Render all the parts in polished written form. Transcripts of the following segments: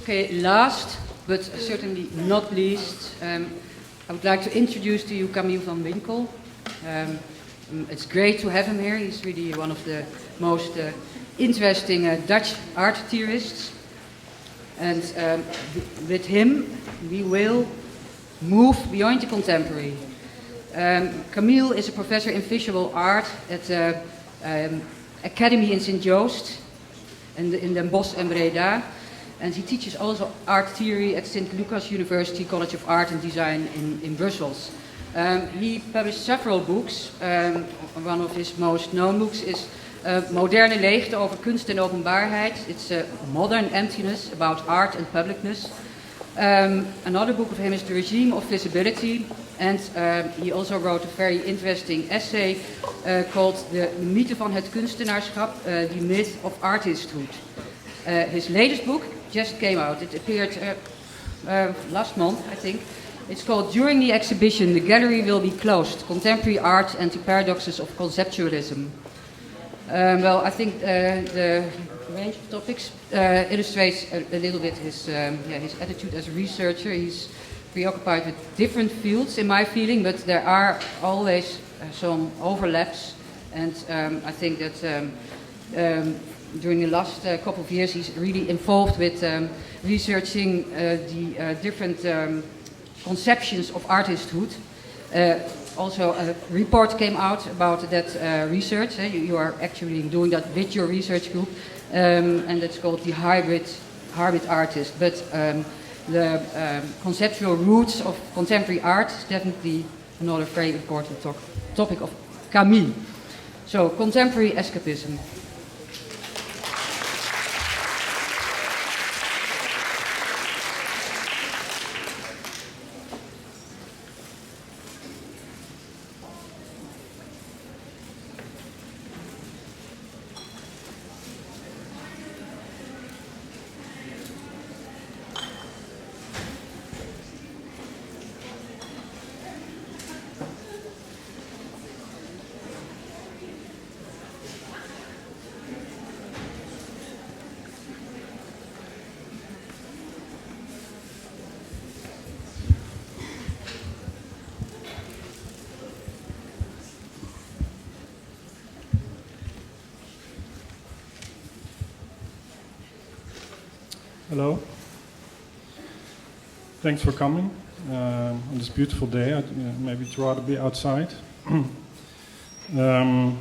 Okay, last but certainly not least, I would like to introduce to you Camiel van Winkel. It's great to have him here. He's really one of the most interesting Dutch art theorists. And with him, we will move beyond the contemporary. Camiel is a professor in visual art at the Academy in Sint-Joost in Den Bosch and Breda. And he teaches also art theory at St. Lucas University College of Art and Design in Brussels. He published several books. One of his most known books is Moderne Leegte over kunst en openbaarheid. It's Modern Emptiness about art and publicness. Another book of him is The Regime of Visibility. And he also wrote a very interesting essay called The Mythe van het Kunstenaarschap, The Myth of Artisthood. His latest book just came out. It appeared last month, I think. It's called During the Exhibition, the gallery will be closed, Contemporary Art and the Paradoxes of Conceptualism. Well, I think the range of topics illustrates a little bit his attitude as a researcher. He's preoccupied with different fields, in my feeling, but there are always some overlaps. And I think that during the last couple of years, he's really involved with researching the different conceptions of artisthood. Also, a report came out about that research. You are actually doing that with your research group, and that's called the hybrid artist. But the conceptual roots of contemporary art is definitely another very important topic of Camiel. So, contemporary escapism. Hello. Thanks for coming on this beautiful day. Maybe it's rather be outside. I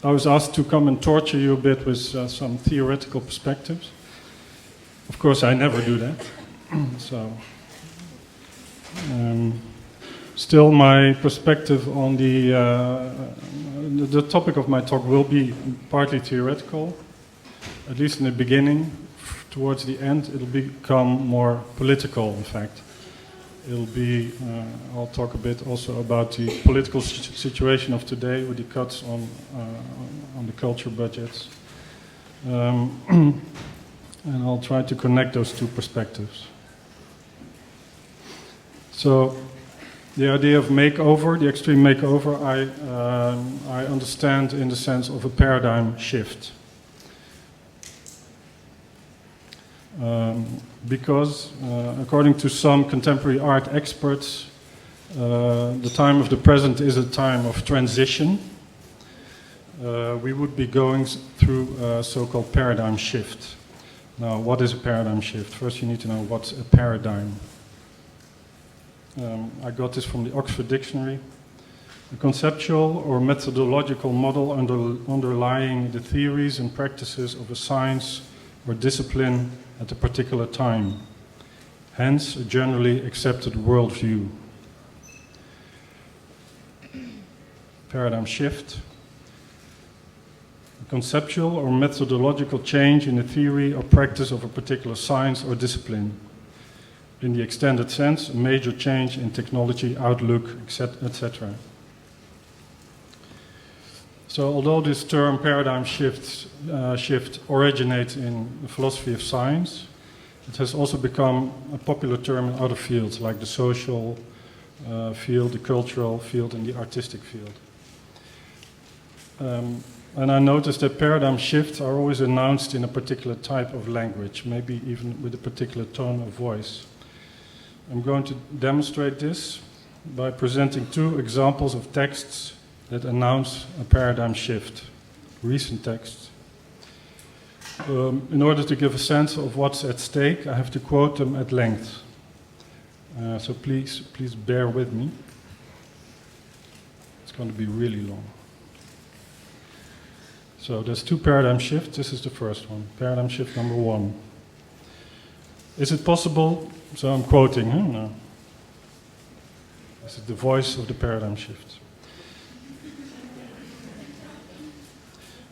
was asked to come and torture you a bit with some theoretical perspectives. Of course, I never do that. Still, my perspective on the topic of my talk will be partly theoretical, at least in the beginning. Towards the end, it'll become more political, in fact. I'll talk a bit also about the political situation of today with the cuts on the culture budgets. And I'll try to connect those two perspectives. So, the idea of makeover, the extreme makeover, I understand in the sense of a paradigm shift. Because, according to some contemporary art experts, the time of the present is a time of transition. We would be going through a so-called paradigm shift. Now, what is a paradigm shift? First, you need to know what's a paradigm. I got this from the Oxford Dictionary. A conceptual or methodological model underlying the theories and practices of a science or discipline at a particular time, hence a generally accepted worldview. Paradigm shift. A conceptual or methodological change in the theory or practice of a particular science or discipline. In the extended sense, a major change in technology, outlook, etc. So, although this term paradigm shift originates in the philosophy of science, it has also become a popular term in other fields, like the social field, the cultural field, and the artistic field. And I noticed that paradigm shifts are always announced in a particular type of language, maybe even with a particular tone of voice. I'm going to demonstrate this by presenting two examples of texts that announce a paradigm shift, recent texts. In order to give a sense of what's at stake, I have to quote them at length. So please bear with me. It's going to be really long. So there's two paradigm shifts. This is the first one. Paradigm shift number 1. Is it possible, so I'm quoting, no. This is the voice of the paradigm shift.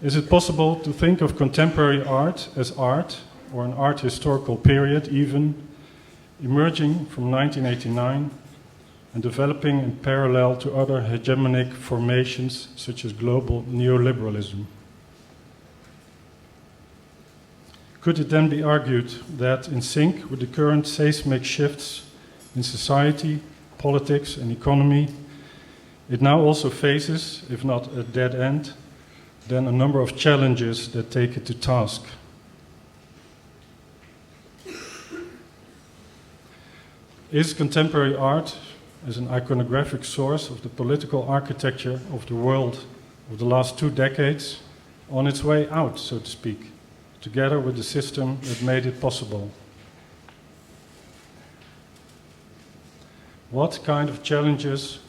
Is it possible to think of contemporary art as art, or an art historical period even, emerging from 1989 and developing in parallel to other hegemonic formations such as global neoliberalism? Could it then be argued that, in sync with the current seismic shifts in society, politics, and economy, it now also faces, if not a dead end, then a number of challenges that take it to task? Is contemporary art, as an iconographic source of the political architecture of the world of the last 2 decades, on its way out, so to speak, together with the system that made it possible? What kind of challenges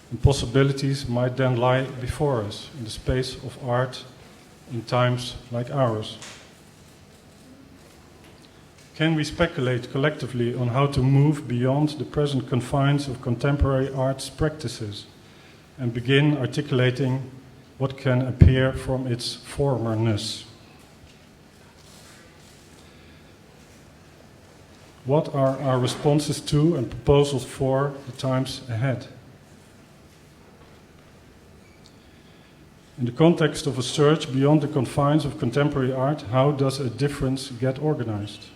and possibilities might then lie before us in the space of art in times like ours? Can we speculate collectively on how to move beyond the present confines of contemporary arts practices and begin articulating what can appear from its formerness? What are our responses to and proposals for the times ahead? In the context of a search beyond the confines of contemporary art, how does a difference get organized?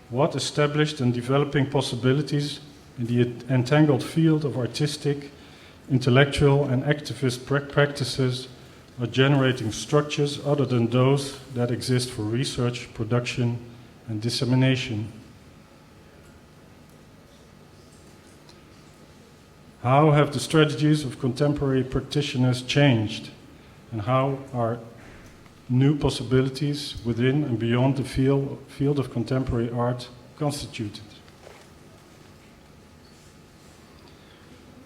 What established and developing possibilities in the entangled field of artistic, intellectual, and activist practices are generating structures other than those that exist for research, production, and dissemination? How have the strategies of contemporary practitioners changed, and how are new possibilities within and beyond the field of contemporary art constituted?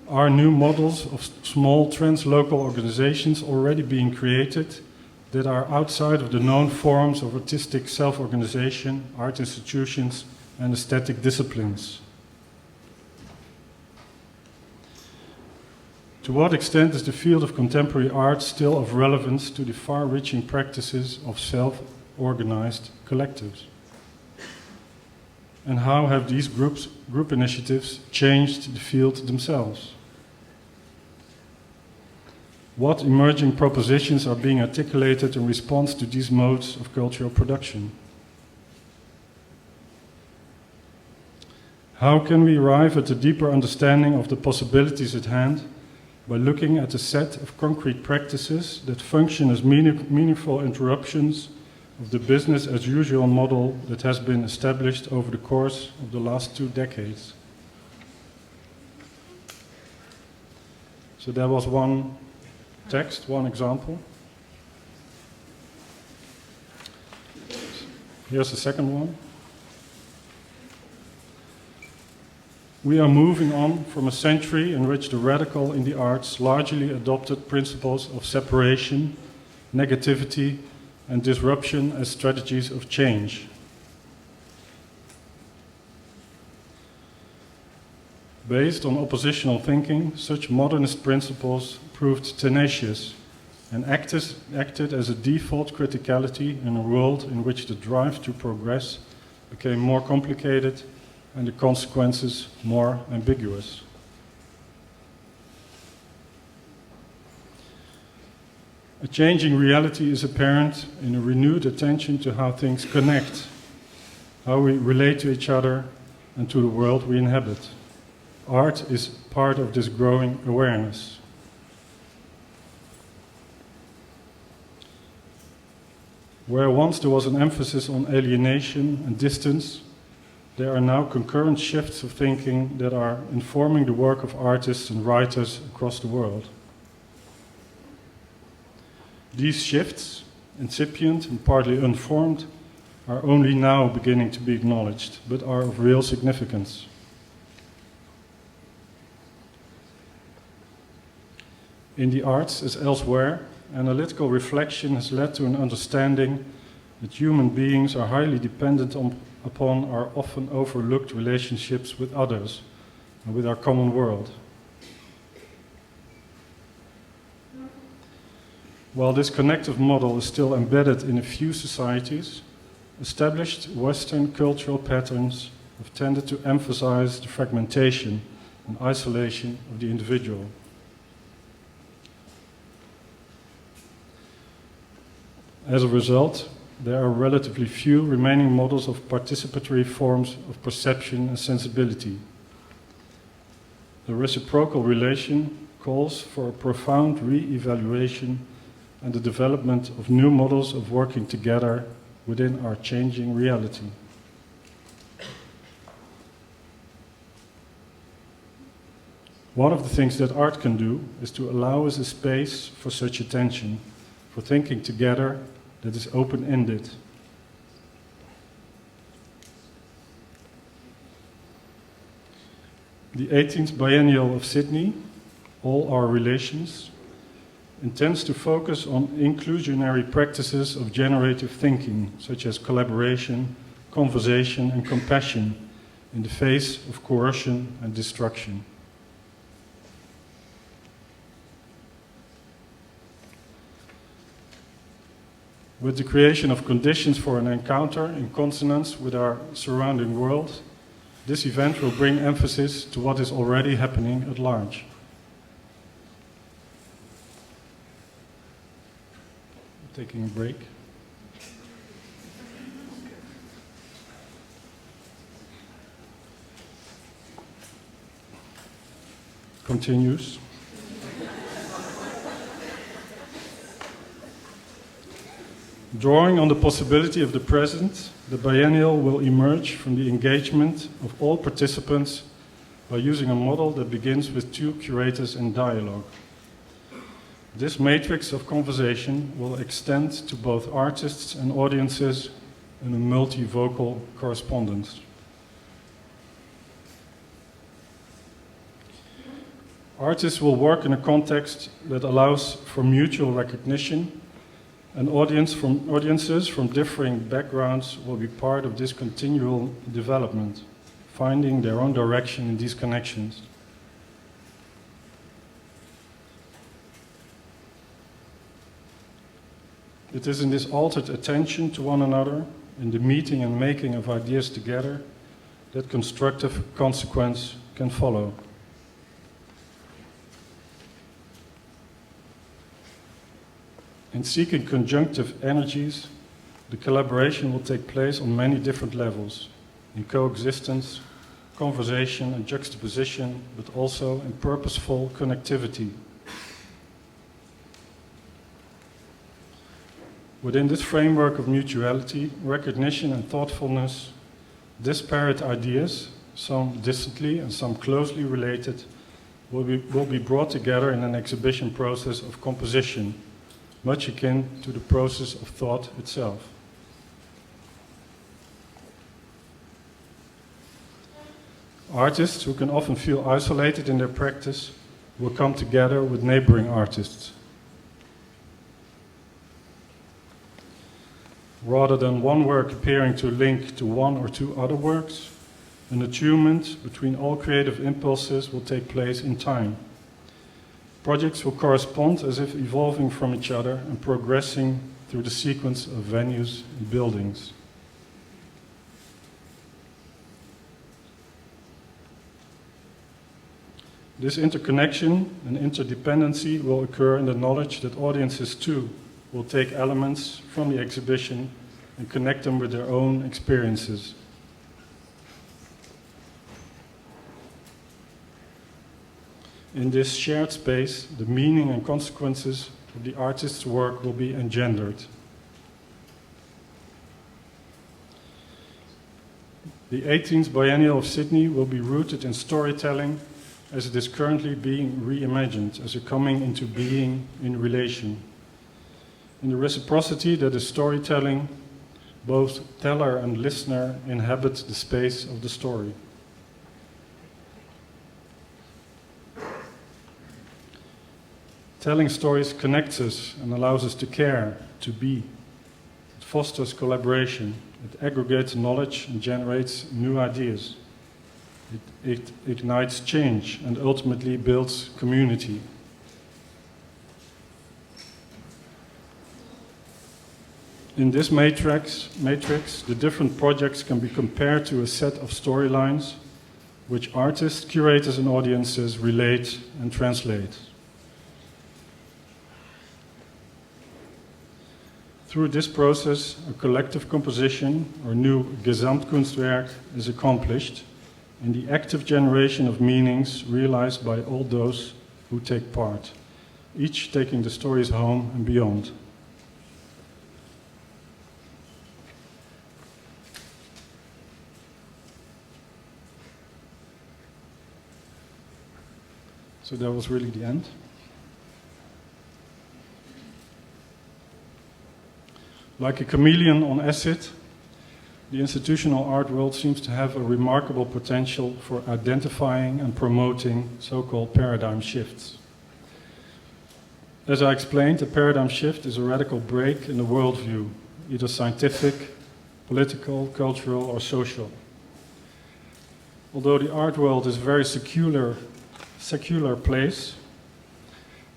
Are new models of small translocal organizations already being created that are outside of the known forms of artistic self-organization, art institutions, and aesthetic disciplines? To what extent is the field of contemporary art still of relevance to the far-reaching practices of self-organized collectives? And how have these group initiatives changed the field themselves? What emerging propositions are being articulated in response to these modes of cultural production? How can we arrive at a deeper understanding of the possibilities at hand by looking at a set of concrete practices that function as meaningful interruptions of the business-as-usual model that has been established over the course of the last 2 decades? So there was one text, one example. Here's the second one. We are moving on from a century in which the radical in the arts largely adopted principles of separation, negativity, and disruption as strategies of change. Based on oppositional thinking, such modernist principles proved tenacious and acted as a default criticality in a world in which the drive to progress became more complicated and the consequences more ambiguous. A changing reality is apparent in a renewed attention to how things connect, how we relate to each other and to the world we inhabit. Art is part of this growing awareness. Where once there was an emphasis on alienation and distance, there are now concurrent shifts of thinking that are informing the work of artists and writers across the world. These shifts, incipient and partly unformed, are only now beginning to be acknowledged, but are of real significance. In the arts, as elsewhere, analytical reflection has led to an understanding that human beings are highly dependent upon our often overlooked relationships with others and with our common world. While this connective model is still embedded in a few societies, established Western cultural patterns have tended to emphasize the fragmentation and isolation of the individual. As a result, there are relatively few remaining models of participatory forms of perception and sensibility. The reciprocal relation calls for a profound re-evaluation and the development of new models of working together within our changing reality. One of the things that art can do is to allow us a space for such attention, for thinking together that is open-ended. The 18th Biennial of Sydney, All Our Relations, intends to focus on inclusionary practices of generative thinking, such as collaboration, conversation, and compassion in the face of coercion and destruction. With the creation of conditions for an encounter in consonance with our surrounding world, this event will bring emphasis to what is already happening at large. Taking a break. Continues. Drawing on the possibility of the present, the biennial will emerge from the engagement of all participants by using a model that begins with two curators in dialogue. This matrix of conversation will extend to both artists and audiences in a multi-vocal correspondence. Artists will work in a context that allows for mutual recognition, and audiences from differing backgrounds will be part of this continual development, finding their own direction in these connections. It is in this altered attention to one another, in the meeting and making of ideas together, that constructive consequence can follow. In seeking conjunctive energies, the collaboration will take place on many different levels, in coexistence, conversation and juxtaposition, but also in purposeful connectivity. Within this framework of mutuality, recognition and thoughtfulness, disparate ideas, some distantly and some closely related, will be brought together in an exhibition process of composition, much akin to the process of thought itself. Artists who can often feel isolated in their practice will come together with neighboring artists. Rather than one work appearing to link to one or two other works, an attunement between all creative impulses will take place in time. Projects will correspond as if evolving from each other and progressing through the sequence of venues and buildings. This interconnection and interdependency will occur in the knowledge that audiences too will take elements from the exhibition and connect them with their own experiences. In this shared space, the meaning and consequences of the artist's work will be engendered. The 18th Biennial of Sydney will be rooted in storytelling as it is currently being reimagined as a coming into being in relation. In the reciprocity that is storytelling, both teller and listener inhabit the space of the story. Telling stories connects us and allows us to care, to be. It fosters collaboration, it aggregates knowledge and generates new ideas. It ignites change and ultimately builds community. In this matrix, the different projects can be compared to a set of storylines which artists, curators and audiences relate and translate. Through this process, a collective composition, or new Gesamtkunstwerk, is accomplished in the active generation of meanings realized by all those who take part, each taking the stories home and beyond. So that was really the end. Like a chameleon on acid, the institutional art world seems to have a remarkable potential for identifying and promoting so-called paradigm shifts. As I explained, a paradigm shift is a radical break in the worldview, either scientific, political, cultural, or social. Although the art world is a very secular place,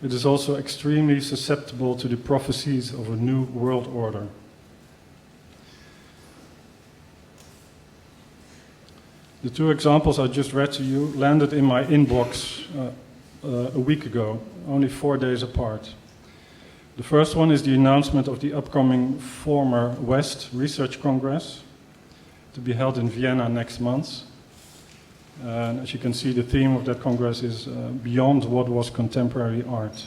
it is also extremely susceptible to the prophecies of a new world order. The two examples I just read to you landed in my inbox a week ago, only 4 days apart. The first one is the announcement of the upcoming Former West Research Congress to be held in Vienna next month. And as you can see, the theme of that Congress is beyond what was contemporary art.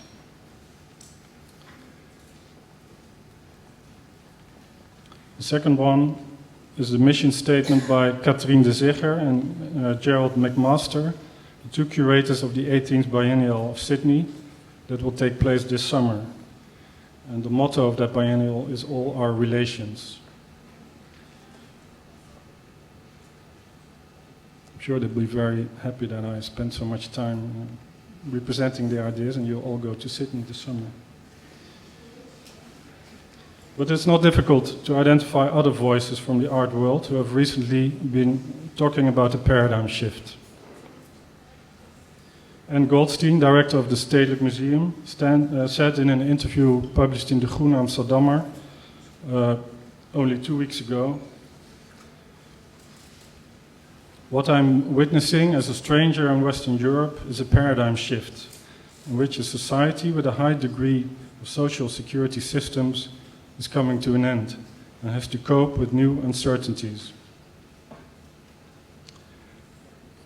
The second one is the mission statement by Catherine de Zegher and Gerald McMaster, the two curators of the 18th Biennial of Sydney that will take place this summer. And the motto of that biennial is "All Our Relations." I'm sure they'll be very happy that I spent so much time representing their ideas, and you'll all go to Sydney this summer. But it's not difficult to identify other voices from the art world who have recently been talking about a paradigm shift. Anne Goldstein, director of the Stedelijk Museum, said in an interview published in De Groene Amsterdammer only 2 weeks ago, "What I'm witnessing as a stranger in Western Europe is a paradigm shift, in which a society with a high degree of social security systems is coming to an end and has to cope with new uncertainties."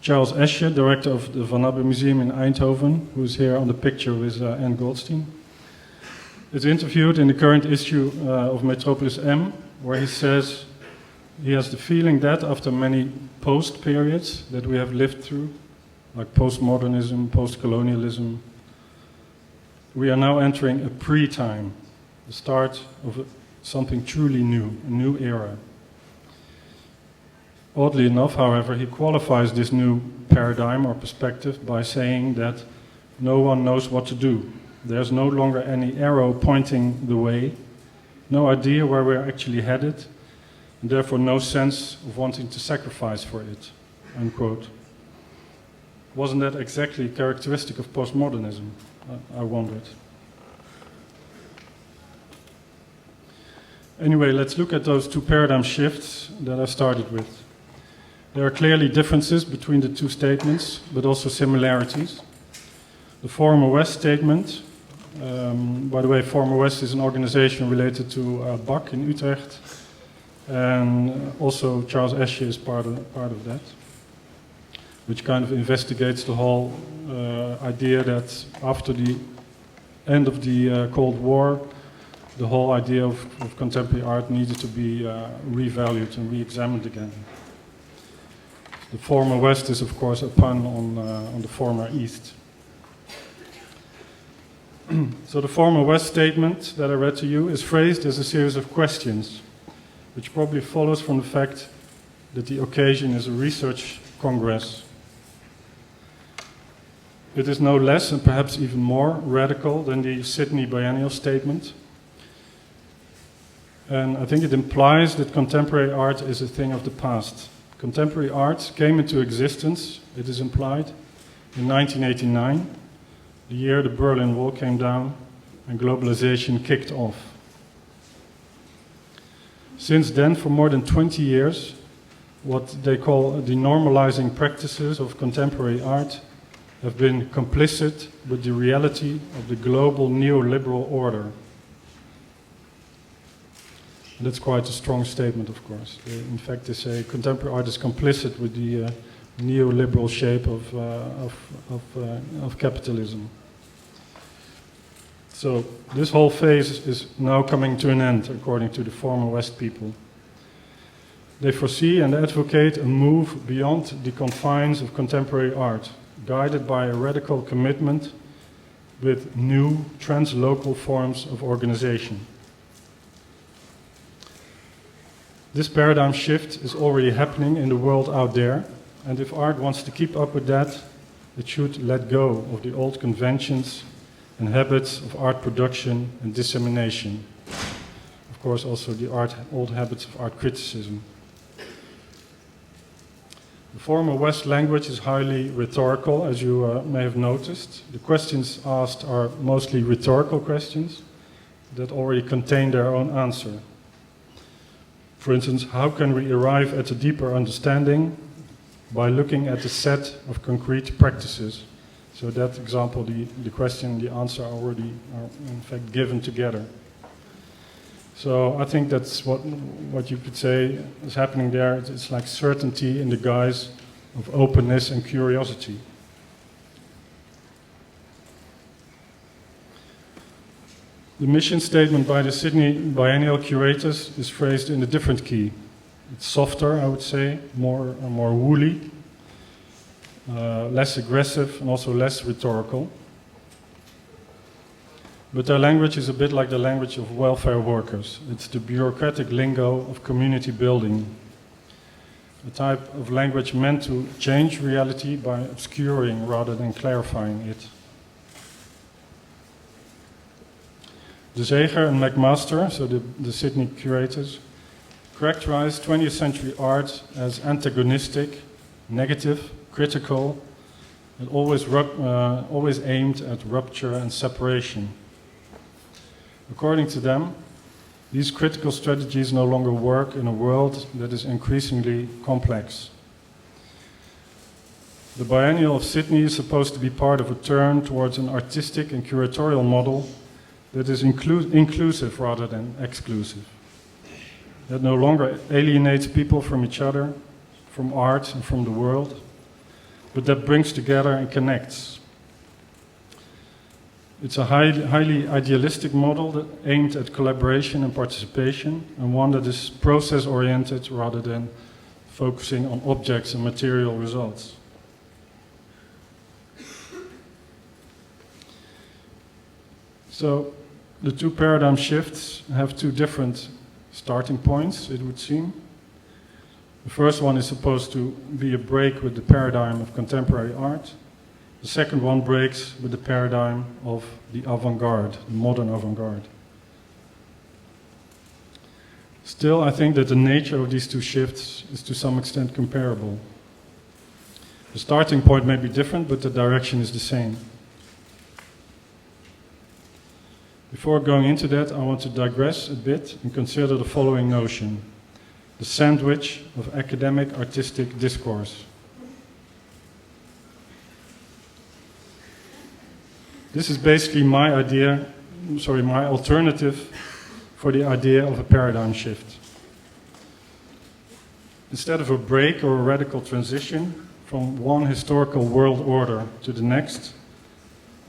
Charles Esche, director of the Van Abbe Museum in Eindhoven, who is here on the picture with Anne Goldstein, is interviewed in the current issue of Metropolis M, where he says he has the feeling that after many post-periods that we have lived through, like postmodernism, post-colonialism, we are now entering a pre-time, the start of something truly new, a new era. Oddly enough, however, he qualifies this new paradigm or perspective by saying that no one knows what to do. There's no longer any arrow pointing the way, no idea where we're actually headed, and therefore no sense of wanting to sacrifice for it, unquote. Wasn't that exactly characteristic of postmodernism? I wondered. Anyway, let's look at those two paradigm shifts that I started with. There are clearly differences between the two statements, but also similarities. The Former West statement, by the way, Former West is an organization related to BAC in Utrecht, and also Charles Esche is part of that, which kind of investigates the whole idea that after the end of the Cold War, the whole idea of contemporary art needed to be revalued and re-examined again. The former West is, of course, a pun on the former East. So the former West statement that I read to you is phrased as a series of questions, which probably follows from the fact that the occasion is a research congress. It is no less, and perhaps even more, radical than the Sydney Biennial statement. And I think it implies that contemporary art is a thing of the past. Contemporary art came into existence, it is implied, in 1989, the year the Berlin Wall came down and globalization kicked off. Since then, for more than 20 years, what they call the normalizing practices of contemporary art have been complicit with the reality of the global neoliberal order. And that's quite a strong statement, of course. In fact, they say contemporary art is complicit with the neoliberal shape of capitalism. So this whole phase is now coming to an end, according to the former West people. They foresee and advocate a move beyond the confines of contemporary art, guided by a radical commitment with new translocal forms of organization. This paradigm shift is already happening in the world out there, and if art wants to keep up with that, it should let go of the old conventions and habits of art production and dissemination. Of course, also the old habits of art criticism. The former West language is highly rhetorical, as you may have noticed. The questions asked are mostly rhetorical questions that already contain their own answer. For instance, how can we arrive at a deeper understanding? By looking at a set of concrete practices. So that example, the question, the answer already are in fact given together. So I think that's what you could say is happening there. It's like certainty in the guise of openness and curiosity. The mission statement by the Sydney Biennial curators is phrased in a different key. It's softer, I would say, more woolly, less aggressive, and also less rhetorical. But their language is a bit like the language of welfare workers. It's the bureaucratic lingo of community building. A type of language meant to change reality by obscuring rather than clarifying it. De Zeger and McMaster, so the Sydney curators, characterized 20th century art as antagonistic, negative, critical, and always aimed at rupture and separation. According to them, these critical strategies no longer work in a world that is increasingly complex. The Biennial of Sydney is supposed to be part of a turn towards an artistic and curatorial model that is inclusive rather than exclusive. That no longer alienates people from each other, from art and from the world, but that brings together and connects. It's a highly idealistic model that aimed at collaboration and participation, and one that is process-oriented rather than focusing on objects and material results. So the two paradigm shifts have two different starting points, it would seem. The first one is supposed to be a break with the paradigm of contemporary art. The second one breaks with the paradigm of the avant-garde, the modern avant-garde. Still, I think that the nature of these two shifts is to some extent comparable. The starting point may be different, but the direction is the same. Before going into that, I want to digress a bit and consider the following notion: the sandwich of academic artistic discourse. This is basically my alternative for the idea of a paradigm shift. Instead of a break or a radical transition from one historical world order to the next,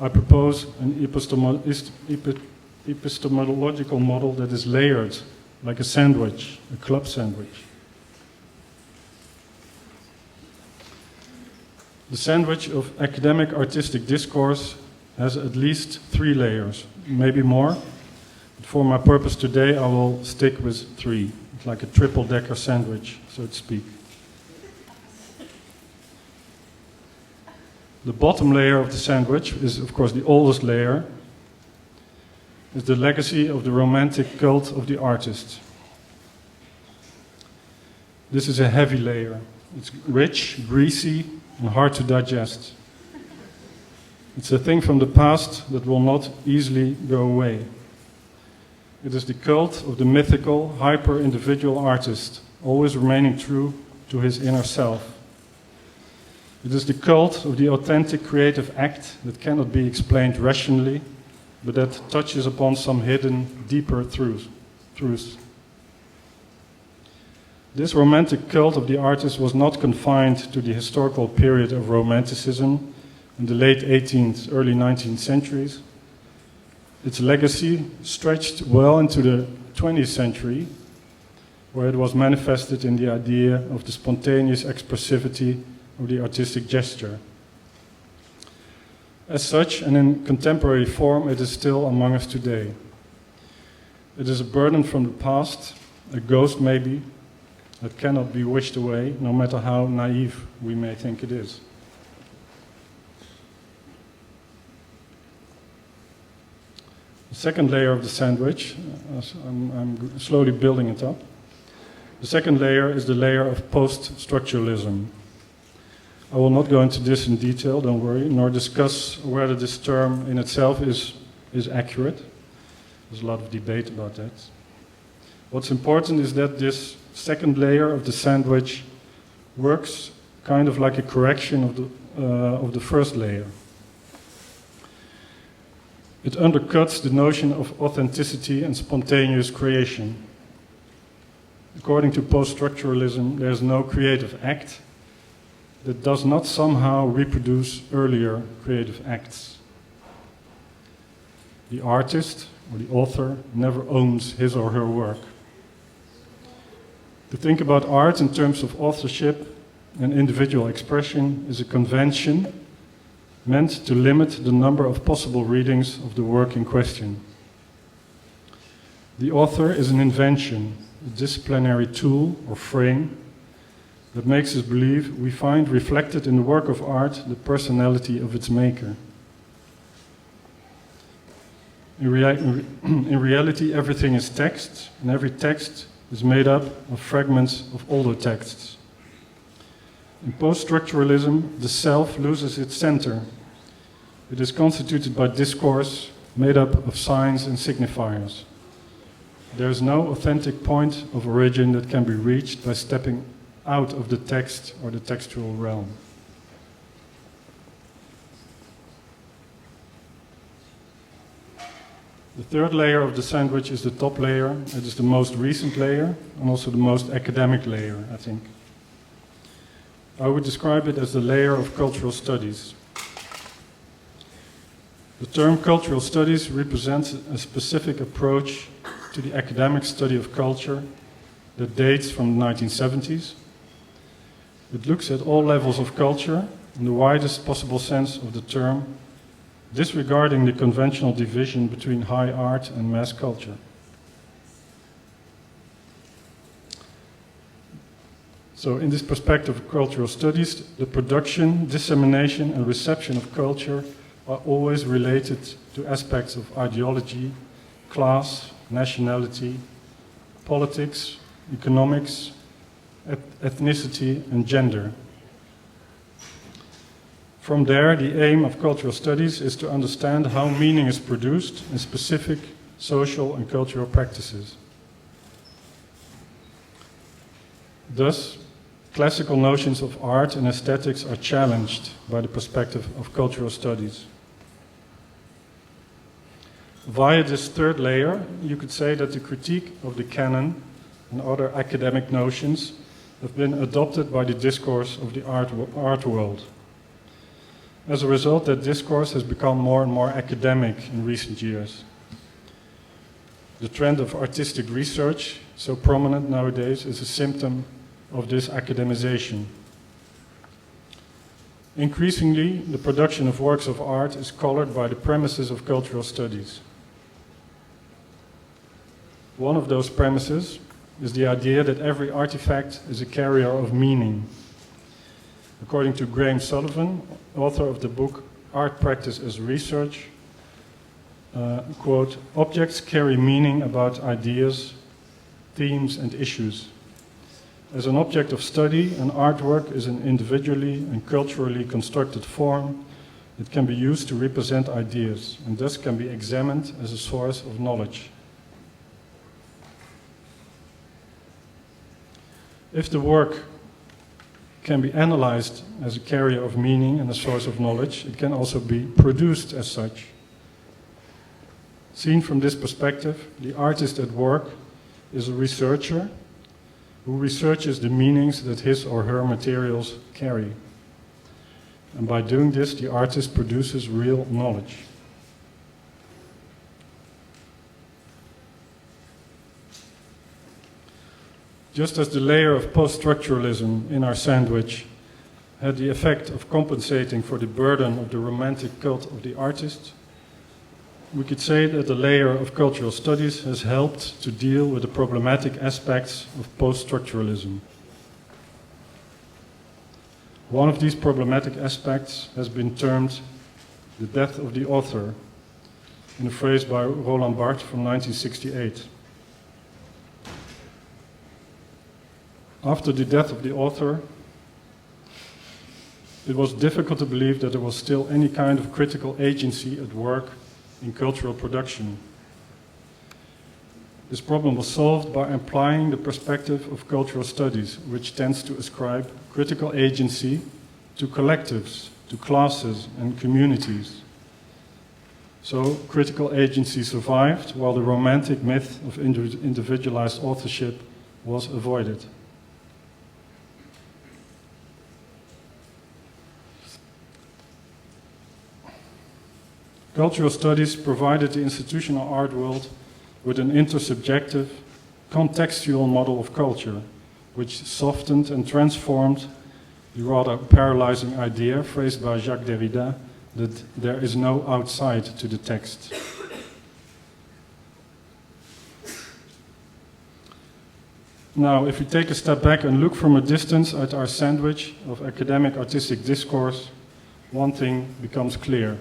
I propose an epistemological model that is layered, like a sandwich, a club sandwich. The sandwich of academic artistic discourse has at least 3 layers, maybe more. But for my purpose today, I will stick with 3. It's like a triple-decker sandwich, so to speak. The bottom layer of the sandwich is, of course, the oldest layer, is the legacy of the romantic cult of the artist. This is a heavy layer. It's rich, greasy, and hard to digest. It's a thing from the past that will not easily go away. It is the cult of the mythical, hyper-individual artist, always remaining true to his inner self. It is the cult of the authentic creative act that cannot be explained rationally, but that touches upon some hidden, deeper truths. This romantic cult of the artist was not confined to the historical period of Romanticism in the late 18th, early 19th centuries. Its legacy stretched well into the 20th century, where it was manifested in the idea of the spontaneous expressivity of the artistic gesture. As such, and in contemporary form, it is still among us today. It is a burden from the past, a ghost maybe, that cannot be wished away, no matter how naive we may think it is. The second layer of the sandwich, I'm slowly building it up. The second layer is the layer of post-structuralism. I will not go into this in detail, don't worry, nor discuss whether this term in itself is accurate. There's a lot of debate about that. What's important is that this second layer of the sandwich works kind of like a correction of the first layer. It undercuts the notion of authenticity and spontaneous creation. According to post-structuralism, there is no creative act that does not somehow reproduce earlier creative acts. The artist or the author never owns his or her work. To think about art in terms of authorship and individual expression is a convention meant to limit the number of possible readings of the work in question. The author is an invention, a disciplinary tool or frame that makes us believe we find reflected in the work of art the personality of its maker. In reality, everything is text, and every text is made up of fragments of older texts. In post-structuralism, the self loses its center. It is constituted by discourse made up of signs and signifiers. There is no authentic point of origin that can be reached by stepping out of the text or the textual realm. The third layer of the sandwich is the top layer. It is the most recent layer and also the most academic layer, I think. I would describe it as the layer of cultural studies. The term cultural studies represents a specific approach to the academic study of culture that dates from the 1970s. It looks at all levels of culture in the widest possible sense of the term, disregarding the conventional division between high art and mass culture. So in this perspective of cultural studies, the production, dissemination and reception of culture are always related to aspects of ideology, class, nationality, politics, economics, ethnicity and gender. From there, the aim of cultural studies is to understand how meaning is produced in specific social and cultural practices. Thus, classical notions of art and aesthetics are challenged by the perspective of cultural studies. Via this third layer, you could say that the critique of the canon and other academic notions have been adopted by the discourse of the art world. As a result, that discourse has become more and more academic in recent years. The trend of artistic research, so prominent nowadays, is a symptom of this academization. Increasingly, the production of works of art is colored by the premises of cultural studies. One of those premises is the idea that every artifact is a carrier of meaning. According to Graham Sullivan, author of the book Art Practice as Research, quote, "Objects carry meaning about ideas, themes and issues. As an object of study, an artwork is an individually and culturally constructed form that can be used to represent ideas and thus can be examined as a source of knowledge. If the work can be analyzed as a carrier of meaning and a source of knowledge, it can also be produced as such. Seen from this perspective, the artist at work is a researcher who researches the meanings that his or her materials carry. And by doing this, the artist produces real knowledge." Just as the layer of post-structuralism in our sandwich had the effect of compensating for the burden of the romantic cult of the artist, we could say that the layer of cultural studies has helped to deal with the problematic aspects of post-structuralism. One of these problematic aspects has been termed the death of the author, in a phrase by Roland Barthes from 1968. After the death of the author, it was difficult to believe that there was still any kind of critical agency at work in cultural production. This problem was solved by applying the perspective of cultural studies, which tends to ascribe critical agency to collectives, to classes and communities. So critical agency survived while the romantic myth of individualized authorship was avoided. Cultural studies provided the institutional art world with an intersubjective, contextual model of culture, which softened and transformed the rather paralyzing idea phrased by Jacques Derrida that there is no outside to the text. Now, if we take a step back and look from a distance at our sandwich of academic artistic discourse, one thing becomes clear.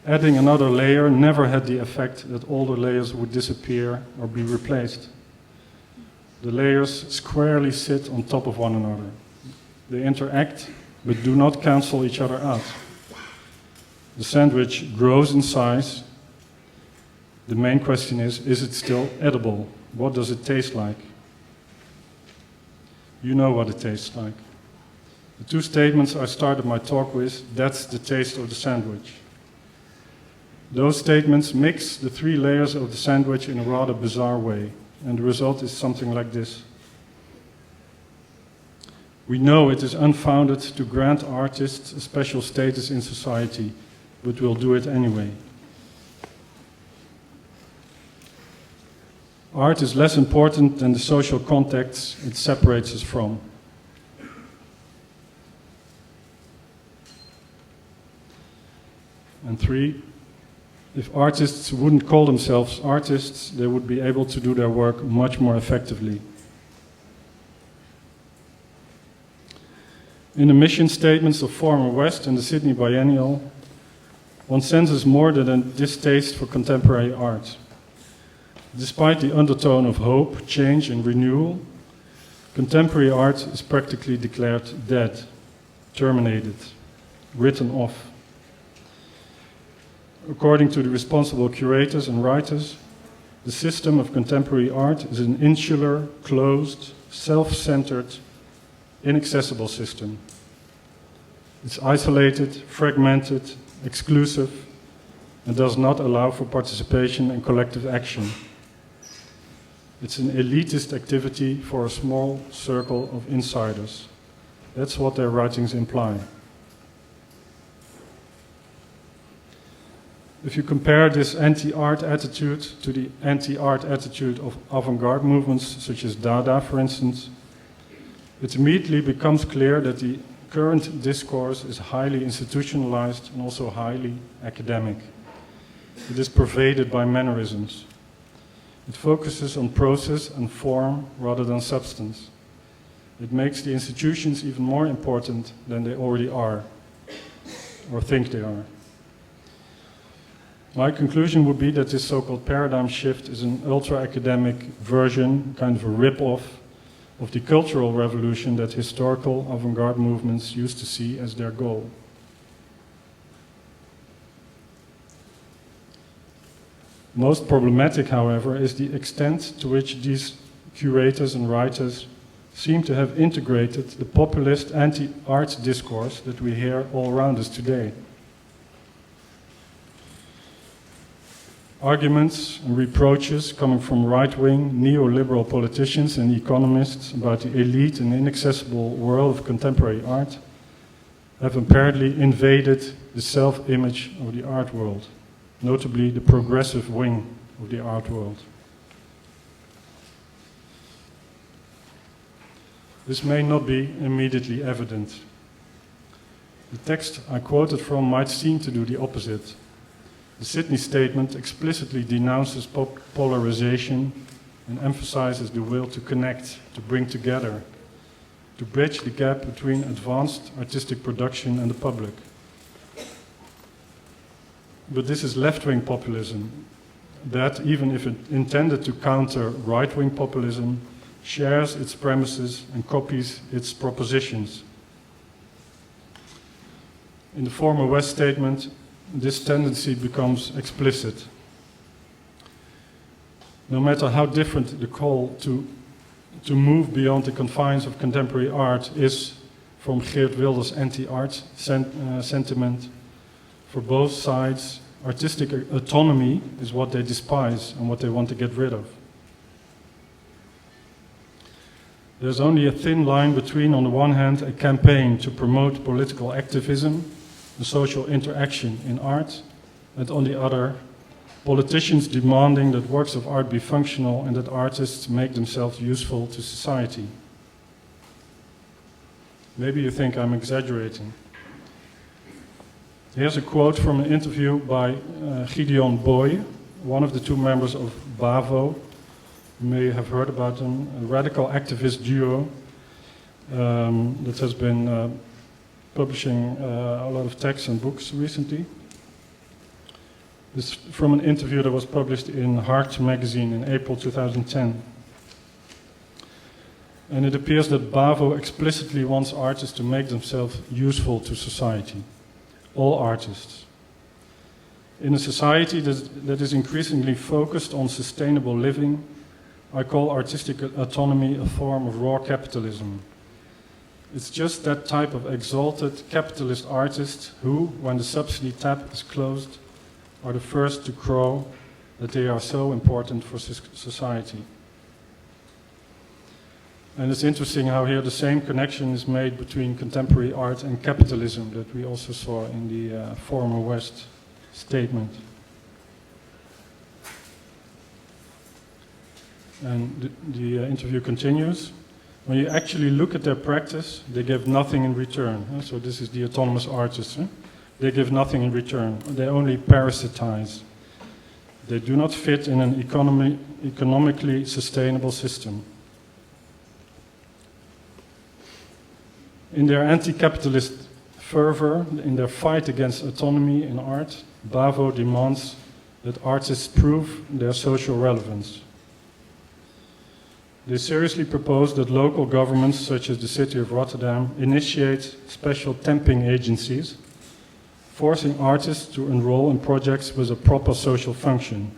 Adding another layer never had the effect that all the layers would disappear or be replaced. The layers squarely sit on top of one another. They interact, but do not cancel each other out. The sandwich grows in size. The main question is it still edible? What does it taste like? You know what it tastes like. The two statements I started my talk with, that's the taste of the sandwich. Those statements mix the three layers of the sandwich in a rather bizarre way, and the result is something like this. We know it is unfounded to grant artists a special status in society, but we'll do it anyway. Art is less important than the social contexts it separates us from. And three, if artists wouldn't call themselves artists, they would be able to do their work much more effectively. In the mission statements of Former West and the Sydney Biennial, one senses more than a distaste for contemporary art. Despite the undertone of hope, change and renewal, contemporary art is practically declared dead, terminated, written off. According to the responsible curators and writers, the system of contemporary art is an insular, closed, self-centered, inaccessible system. It's isolated, fragmented, exclusive, and does not allow for participation and collective action. It's an elitist activity for a small circle of insiders. That's what their writings imply. If you compare this anti-art attitude to the anti-art attitude of avant-garde movements such as Dada, for instance, it immediately becomes clear that the current discourse is highly institutionalized and also highly academic. It is pervaded by mannerisms. It focuses on process and form rather than substance. It makes the institutions even more important than they already are, or think they are. My conclusion would be that this so-called paradigm shift is an ultra-academic version, kind of a rip-off of the cultural revolution that historical avant-garde movements used to see as their goal. Most problematic, however, is the extent to which these curators and writers seem to have integrated the populist anti-art discourse that we hear all around us today. Arguments and reproaches coming from right-wing neoliberal politicians and economists about the elite and inaccessible world of contemporary art have apparently invaded the self-image of the art world, notably the progressive wing of the art world. This may not be immediately evident. The text I quoted from might seem to do the opposite. The Sydney Statement explicitly denounces polarization and emphasizes the will to connect, to bring together, to bridge the gap between advanced artistic production and the public. But this is left-wing populism that, even if it intended to counter right-wing populism, shares its premises and copies its propositions. In the former West Statement, this tendency becomes explicit. No matter how different the call to move beyond the confines of contemporary art is from Geert Wilders' anti-art sentiment, for both sides, artistic autonomy is what they despise and what they want to get rid of. There's only a thin line between, on the one hand, a campaign to promote political activism and social interaction in art, and on the other, politicians demanding that works of art be functional and that artists make themselves useful to society. Maybe you think I'm exaggerating. Here's a quote from an interview by Gideon Boy, one of the two members of BAVO. You may have heard about them, a radical activist duo that has been publishing a lot of texts and books recently. This is from an interview that was published in Heart magazine in April 2010. And it appears that BAVO explicitly wants artists to make themselves useful to society. All artists. In a society that is increasingly focused on sustainable living, I call artistic autonomy a form of raw capitalism. It's just that type of exalted capitalist artist who, when the subsidy tap is closed, are the first to crow that they are so important for society. And it's interesting how here the same connection is made between contemporary art and capitalism that we also saw in the former West statement. And the interview continues. When you actually look at their practice, they give nothing in return. So this is the autonomous artists. They give nothing in return. They only parasitize. They do not fit in an economically sustainable system. In their anti-capitalist fervor, in their fight against autonomy in art, BAVO demands that artists prove their social relevance. They seriously propose that local governments, such as the city of Rotterdam, initiate special temping agencies, forcing artists to enroll in projects with a proper social function.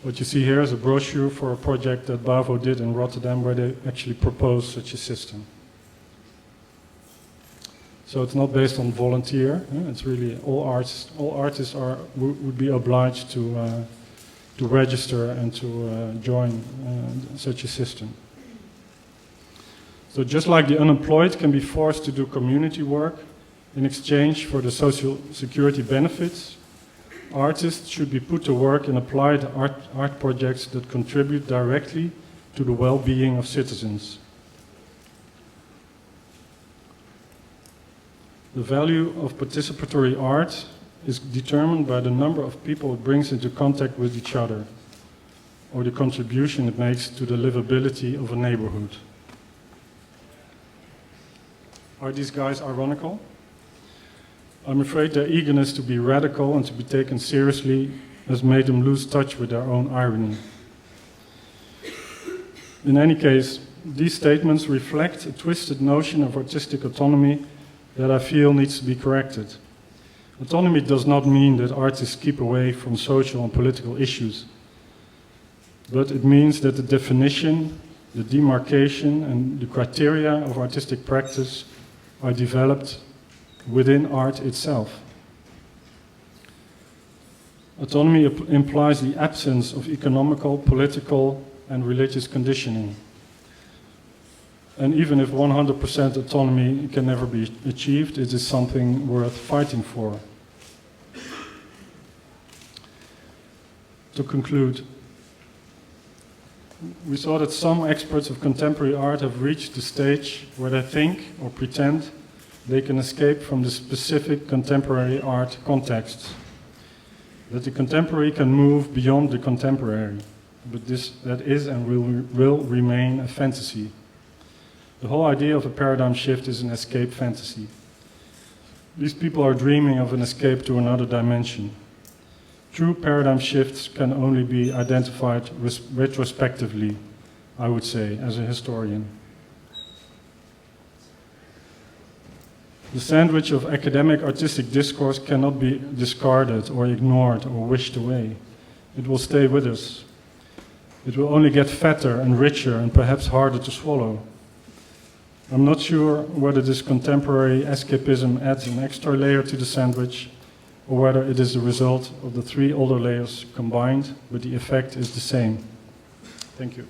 What you see here is a brochure for a project that BAVO did in Rotterdam where they actually proposed such a system. So it's not based on volunteer, it's really all artists would be obliged to register and to join such a system. So just like the unemployed can be forced to do community work in exchange for the social security benefits, artists should be put to work in applied art projects that contribute directly to the well-being of citizens. The value of participatory art is determined by the number of people it brings into contact with each other, or the contribution it makes to the livability of a neighborhood. Are these guys ironical? I'm afraid their eagerness to be radical and to be taken seriously has made them lose touch with their own irony. In any case, these statements reflect a twisted notion of artistic autonomy that I feel needs to be corrected. Autonomy does not mean that artists keep away from social and political issues, but it means that the definition, the demarcation, and the criteria of artistic practice are developed within art itself. Autonomy implies the absence of economical, political, and religious conditioning. And even if 100% autonomy can never be achieved, it is something worth fighting for. To conclude, we saw that some experts of contemporary art have reached the stage where they think or pretend they can escape from the specific contemporary art context, that the contemporary can move beyond the contemporary, but that is and will remain a fantasy. The whole idea of a paradigm shift is an escape fantasy. These people are dreaming of an escape to another dimension. True paradigm shifts can only be identified retrospectively, I would say, as a historian. The sandwich of academic artistic discourse cannot be discarded or ignored or wished away. It will stay with us. It will only get fatter and richer and perhaps harder to swallow. I'm not sure whether this contemporary escapism adds an extra layer to the sandwich or whether it is the result of the three older layers combined, but the effect is the same. Thank you.